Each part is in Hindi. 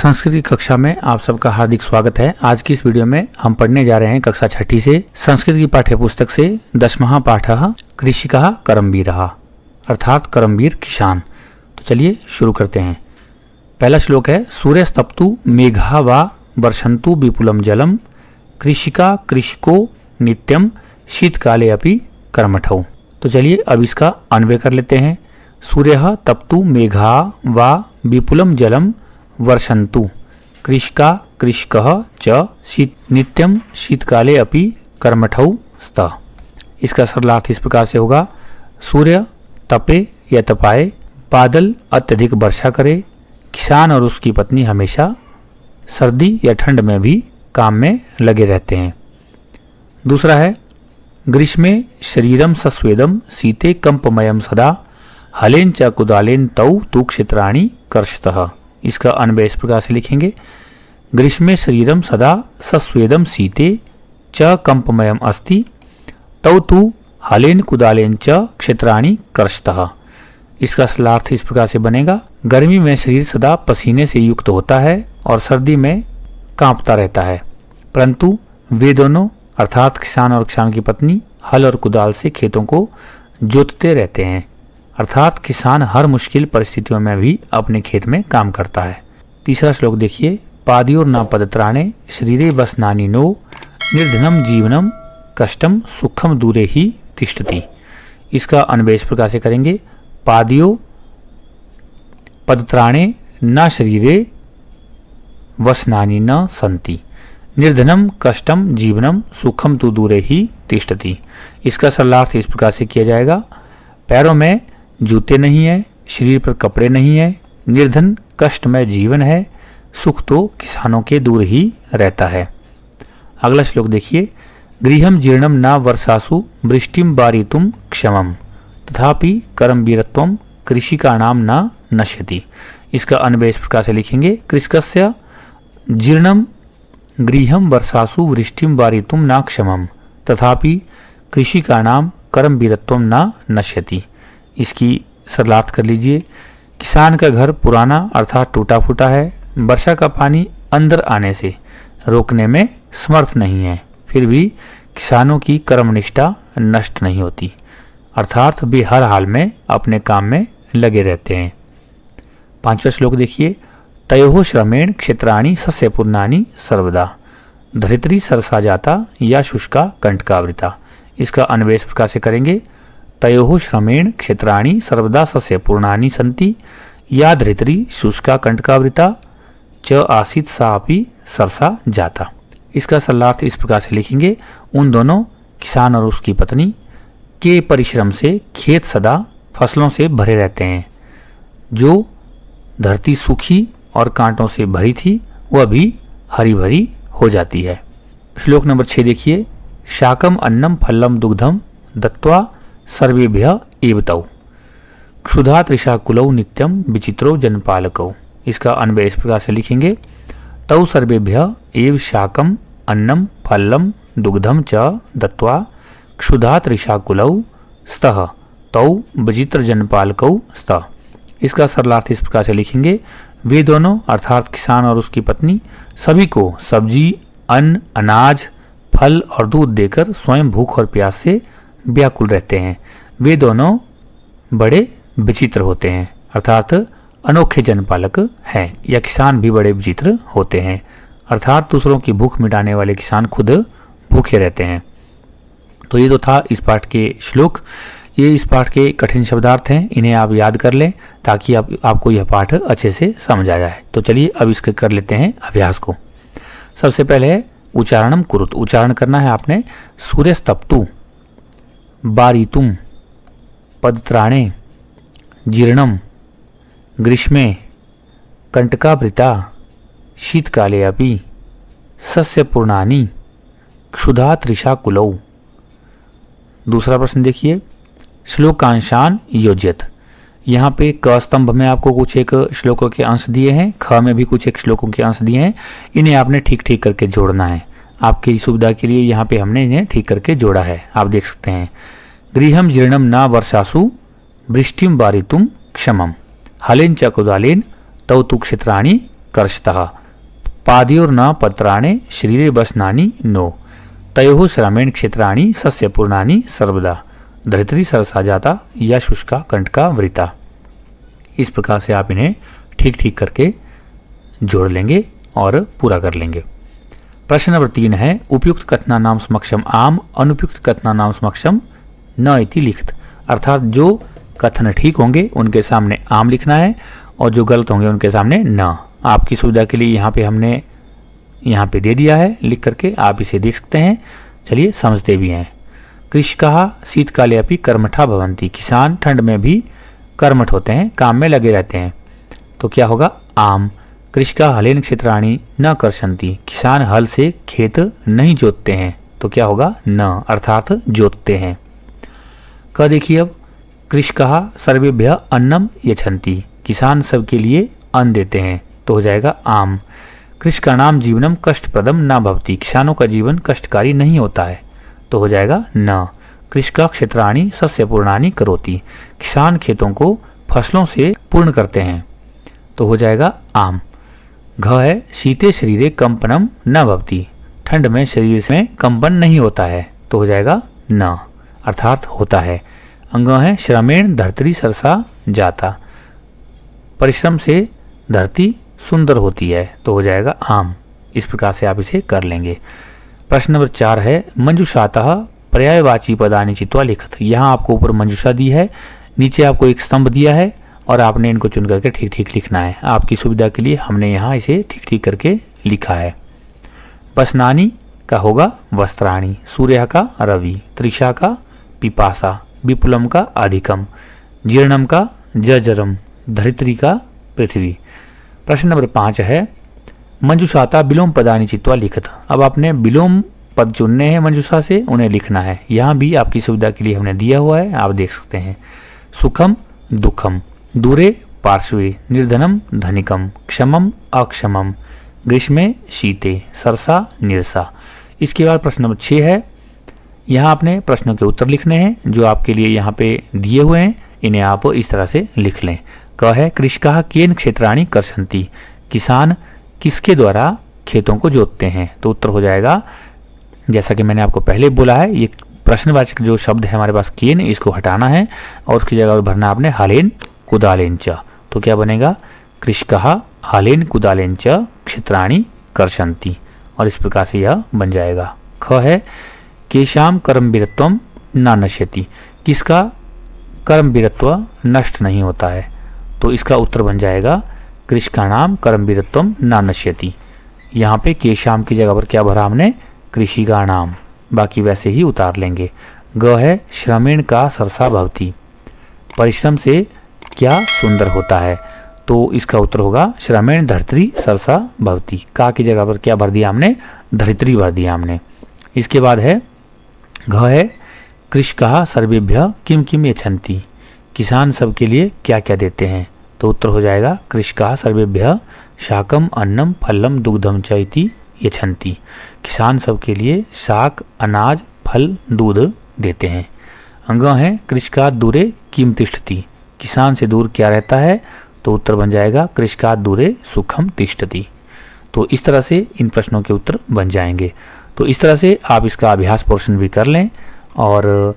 संस्कृत की कक्षा में आप सबका हार्दिक स्वागत है। आज की इस वीडियो में हम पढ़ने जा रहे हैं कक्षा 6 से संस्कृत की पाठ्य पुस्तक से 10वां पाठः कृषिकः करमवीरः अर्थात करमवीर किसान। तो चलिए शुरू करते हैं। पहला श्लोक है सूर्यस्तप्तु मेघा वा वर्षन्तु विपुलम जलम कृषिका कृषिको नित्यम शीतकाले अपि कर्मठौ। तो चलिए अब इसका अन्वय कर लेते हैं। सूर्यः तप्तु मेघा वा विपुलम जलम वर्षन्तु कृषिका कृषिकः च नित्यम शीतकाले अपि कर्मठौ स्तः। इसका सरलार्थ इस प्रकार से होगा, सूर्य तपे या तपाए, बादल अत्यधिक वर्षा करे, किसान और उसकी पत्नी हमेशा सर्दी या ठंड में भी काम में लगे रहते हैं। दूसरा है ग्रीष्मे शरीरम सस्वेदम शीते कंपमयम सदा हलेन च कुदालेन तौ तु क्षेत्राणि कर्षतः। इसका अन्वय इस प्रकार से लिखेंगे, ग्रीष्मे शरीरम सदा सस्वेदम शीते च कंपमयम अस्ति तौ तु हलेन कुदालेन च क्षेत्राणि कर्षतः। इसका सरलार्थ इस प्रकार से बनेगा, गर्मी में शरीर सदा पसीने से युक्त होता है और सर्दी में कांपता रहता है, परंतु वे दोनों अर्थात किसान और किसान की पत्नी हल और कुदाल से खेतों को जोतते रहते हैं। अर्थात किसान हर मुश्किल परिस्थितियों में भी अपने खेत में काम करता है। तीसरा श्लोक देखिए, पादियोर्न पदत्राणे शरीरे वसनानि नो निर्धनम जीवनम कष्टम सुखम दूरे ही तिष्ठति। इसका अन्वय इस प्रकार से करेंगे, पादियो पदत्राणे न शरीरे वसनानि न संति निर्धनम कष्टम जीवनम सुखम तु दूरे ही तिष्ठति। इसका सरलार्थ इस प्रकार से किया जाएगा, पैरों में जूते नहीं है, शरीर पर कपड़े नहीं है, निर्धन कष्टमय जीवन है, सुख तो किसानों के दूर ही रहता है। अगला श्लोक देखिए, गृहम जीर्णम न वर्षासु वृष्टिम वारितुम क्षमम तथापि करमवीरत्वम कृषिकाणाम न नश्यति। इसका अन्वय इस प्रकार से लिखेंगे, कृषकस्य जीर्णम गृहम वर्षासु वृष्टिम वारितुम न क्षमम तथापि कृषिकाणाम करमवीरत्वम न नश्यति। इसकी सरलार्थ कर लीजिए, किसान का घर पुराना अर्थात टूटा फूटा है, वर्षा का पानी अंदर आने से रोकने में समर्थ नहीं है, फिर भी किसानों की कर्मनिष्ठा नष्ट नहीं होती, अर्थात वे हर हाल में अपने काम में लगे रहते हैं। पांचवा श्लोक देखिए, तयोः श्रमेण क्षेत्राणि सस्यपूर्णानि सर्वदा धरित्री सरसा जाता या शुष्का कंटकावृता। इसका अन्वय इस प्रकार से करेंगे, तयोः श्रमेण क्षेत्राणि सर्वदा सस्यपूर्णानि सन्ति या धरित्री शुष्का कंटकावृता च आसीत सा अपि सरसा जाता। इसका सरलार्थ इस प्रकार से लिखेंगे, उन दोनों किसान और उसकी पत्नी के परिश्रम से खेत सदा फसलों से भरे रहते हैं। जो धरती सूखी और कांटों से भरी थी वह भी हरी भरी हो जाती है। श्लोक नंबर 6 देखिए, शाकम अन्नम फलम दुग्धम दत्वा सर्वेभ्य एव तौ क्षुधा त्रिशाकुलौ नित्यम विचित्रो जनपालकौ। इसका अन्वय इस प्रकार से लिखेंगे, तौ सर्वेभ्य एव शाकम अन्नम फलम दुग्धम च दत्वा क्षुधा त्रिशाकुलौ स्तः तौ विचित्र जनपालकौ स्तः। इसका सरलार्थ इस प्रकार से लिखेंगे, वे दोनों अर्थात किसान और उसकी पत्नी सभी को सब्जी, अन्न, अनाज, फल और दूध देकर स्वयं भूख और प्यास से व्याकुल रहते हैं। वे दोनों बड़े विचित्र होते हैं, अर्थात अनोखे जनपालक हैं, या किसान भी बड़े विचित्र होते हैं, अर्थात दूसरों की भूख मिटाने वाले किसान खुद भूखे रहते हैं। तो ये तो था इस पाठ के श्लोक। ये इस पाठ के कठिन शब्दार्थ हैं, इन्हें आप याद कर लें ताकि आपको यह पाठ अच्छे से समझ आ जाए। तो चलिए अब इसके कर लेते हैं अभ्यास को। सबसे पहले है उच्चारणम कुरुत, उच्चारण करना है आपने। सूर्यस्तप्तु वारितुम पदत्राणे जीर्णम ग्रीष्मे कंटकावृता शीतकाले अपि सस्यपूर्णानि क्षुधा त्रिशाकुलौ। दूसरा प्रश्न देखिए, श्लोकांशान योज्यत। यहाँ पे क स्तंभ में आपको कुछ एक श्लोकों के अंश दिए हैं, ख में भी कुछ एक श्लोकों के अंश दिए हैं, इन्हें आपने ठीक ठीक करके जोड़ना है। आपकी सुविधा के लिए यहाँ पे हमने इन्हें ठीक करके जोड़ा है, आप देख सकते हैं। गृहम जीर्णम न वर्षासु वृष्टिम वारितुम क्षमम हलेन च कुदालेन तौ तु क्षेत्राणि कर्षतः पादयोर्न पत्राणे शरीरे वसनानि नो तयोः श्रमेण क्षेत्राणि सस्यपूर्णानि सर्वदा धरित्री सरसा जाता या शुष्का कंटका वृता। इस प्रकार से आप इन्हें ठीक ठीक करके जोड़ लेंगे और पूरा कर लेंगे। प्रश्न नंबर 3 है उपयुक्त कथनानाम समक्षम आम अनुपयुक्त कथनानाम समक्षम न इति लिखित। अर्थात जो कथन ठीक होंगे उनके सामने आम लिखना है और जो गलत होंगे उनके सामने न। आपकी सुविधा के लिए यहाँ पे हमने यहाँ पे दे दिया है लिख करके, आप इसे देख सकते हैं। चलिए समझते भी हैं। कृषिकाः शीतकाले अपि कर्मठा भवन्ति। किसान ठंड में भी कर्मठ होते हैं, काम में लगे रहते हैं। तो क्या होगा आम। कृषिकाः हलेन क्षेत्राणि न कर्षन्ति। किसान हल से खेत नहीं जोतते हैं। तो क्या होगा न, अर्थात जोतते हैं। क देखिए अब कृषिकाः सर्वेभ्यः अन्नम यच्छन्ति। किसान सबके लिए अन्न देते हैं। तो हो जाएगा आम। कृषकाणाम जीवनम कष्टप्रदम न भवति। किसानों का जीवन कष्टकारी नहीं होता है। तो हो जाएगा न। कृषका क्षेत्राणि सस्यपूर्णानि करोति। किसान खेतों को फसलों से पूर्ण करते हैं। तो हो जाएगा आम। घ है शीते शरीरे कंपनम न भवति। ठंड में शरीर में कंपन नहीं होता है। तो हो जाएगा न, अर्थात होता है। अंग है श्रमेण धरती सरसा जाता। परिश्रम से धरती सुंदर होती है। तो हो जाएगा आम। इस प्रकार से आप इसे कर लेंगे। प्रश्न नंबर 4 है मंजुषातः पर्यायवाची पदानि चित्वा लिखत। यहाँ आपको ऊपर मंजुषा दी है, नीचे आपको एक स्तंभ दिया है और आपने इनको चुन करके ठीक ठीक लिखना है। आपकी सुविधा के लिए हमने यहाँ इसे ठीक ठीक करके लिखा है। वसनानि का होगा वस्त्राणि, सूर्य का रवि, तृषा का पिपासा, विपुलम का अधिकम, जीर्णम का जर्जरम, धरित्री का पृथ्वी। प्रश्न नंबर 5 है मंजुषाता विलोम पदानि चित्वा लिखत। अब आपने विलोम पद चुनने हैं मंजुषा से, उन्हें लिखना है। यहाँ भी आपकी सुविधा के लिए हमने दिया हुआ है, आप देख सकते हैं। सुखम दुखम, दूरे पार्श्वे, निर्धनम धनिकम, क्षमम अक्षमम, ग्रीष्मे शीते, सरसा निरसा। इसके बाद प्रश्न नंबर 6 है। यहाँ आपने प्रश्नों के उत्तर लिखने हैं जो आपके लिए यहाँ पे दिए हुए हैं, इन्हें आप इस तरह से लिख लें। क है कृषकाः केन क्षेत्राणि कर्षन्ति। किसान किसके द्वारा खेतों को जोतते हैं। तो उत्तर हो जाएगा, जैसा कि मैंने आपको पहले बोला है, ये प्रश्नवाचक जो शब्द है हमारे पास केन, इसको हटाना है और उसकी जगह पर भरना आपने हलेन कुदालेन च। तो क्या बनेगा कृषकाः हलेन कुदालेन च क्षेत्राणि कर्षन्ति। और इस प्रकार से यह बन जाएगा। ख है केशाम कर्मवीरत्वम न नश्यति। किसका कर्मवीरत्व नष्ट नहीं होता है। तो इसका उत्तर बन जाएगा कृषकाणाम कर्मवीरत्वम न नश्यति। यहाँ पे केशाम की जगह पर क्या भरा हमने, कृषि का नाम, बाकी वैसे ही उतार लेंगे। ग है श्रमेण का सरसा भवति। परिश्रम से क्या सुंदर होता है। तो इसका उत्तर होगा श्रमेण धरित्री सरसा भवति। का की जगह पर क्या भर दिया हमने, धरित्री भर दिया हमने। इसके बाद है घ है कृषकाः सर्वेभ्यः किम किम यच्छन्ति। किसान सबके लिए क्या क्या देते हैं। तो उत्तर हो जाएगा कृषकाः सर्वेभ्यः शाकम अन्नम फलम दुग्धम च इति यच्छन्ति। किसान सबके लिए शाक, अनाज, फल, दूध देते हैं। अंग है कृषकात् दूरे किम तिष्ठति। किसान से दूर क्या रहता है। तो उत्तर बन जाएगा कृषकात् दूरे सुखम तिष्ठति। तो इस तरह से इन प्रश्नों के उत्तर बन जाएंगे। तो इस तरह से आप इसका अभ्यास पोर्शन भी कर लें और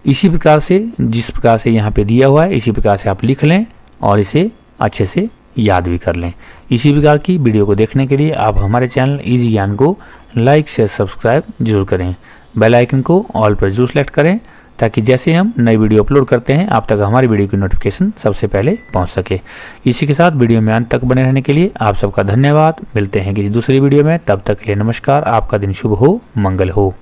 इसी प्रकार से जिस प्रकार से यहाँ पे दिया हुआ है इसी प्रकार से आप लिख लें और इसे अच्छे से याद भी कर लें। इसी प्रकार की वीडियो को देखने के लिए आप हमारे चैनल इजी ज्ञान को लाइक शेयर सब्सक्राइब जरूर करें। बेल आइकन को ऑल पर जरूर सेलेक्ट करें ताकि जैसे हम नई वीडियो अपलोड करते हैं आप तक हमारी वीडियो की नोटिफिकेशन सबसे पहले पहुंच सके। इसी के साथ वीडियो में अंत तक बने रहने के लिए आप सबका धन्यवाद। मिलते हैं किसी दूसरी वीडियो में, तब तक के लिए नमस्कार। आपका दिन शुभ हो, मंगल हो।